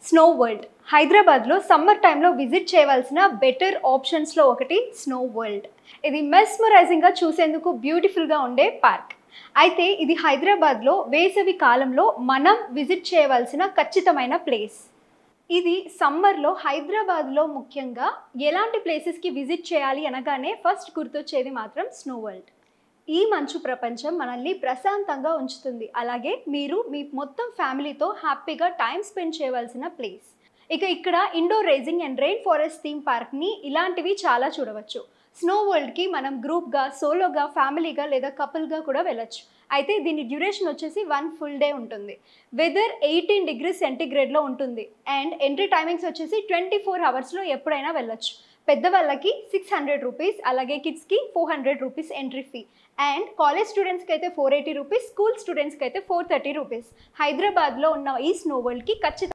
Snow world హైదరాబాద్లో summer టైంలో visit చేయవలసిన బెటర్ ఆప్షన్స్లో ఒకటి స్నో వరల్డ్. ఇది మెస్మరైజింగ్గా చూసేందుకు బ్యూటిఫుల్గా ఉండే పార్క్. అయితే ఇది హైదరాబాద్లో వేసవి కాలంలో మనం విజిట్ చేయవలసిన ఖచ్చితమైన ప్లేస్. ఇది సమ్మర్లో హైదరాబాద్లో ముఖ్యంగా ఎలాంటి ప్లేసెస్కి విజిట్ చేయాలి అనగానే ఫస్ట్ గుర్తొచ్చేది మాత్రం స్నో వరల్డ్. ఈ మంచు ప్రపంచం మనల్ని ప్రశాంతంగా ఉంచుతుంది. అలాగే మీరు మీ మొత్తం ఫ్యామిలీతో హ్యాపీగా టైం స్పెండ్ చేయవలసిన ప్లేస్. ఇక్కడ indoor racing and rain forest theme పార్క్ని ఇలాంటివి చాలా చూడవచ్చు. స్నో వరల్డ్కి మనం గ్రూప్గా, సోలోగా, ఫ్యామిలీగా లేదా కపుల్గా కూడా వెళ్ళచ్చు. అయితే దీని డ్యూరేషన్ వచ్చేసి 1 ఫుల్ డే ఉంటుంది. వెదర్ 18 degrees సెంటీగ్రేడ్లో ఉంటుంది అండ్ ఎంట్రీ టైమింగ్స్ వచ్చేసి 24 hours ఎప్పుడైనా వెళ్ళచ్చు. పెద్దవాళ్ళకి 600 రూపీస్, అలాగే కిడ్స్కి 400 rupees entry fee. And college స్టూడెంట్స్కి అయితే 480 రూపీస్, స్కూల్ స్టూడెంట్స్కి అయితే 430 రూపీస్. హైదరాబాద్లో ఉన్న ఈ స్నో వరల్డ్కి ఖచ్చితంగా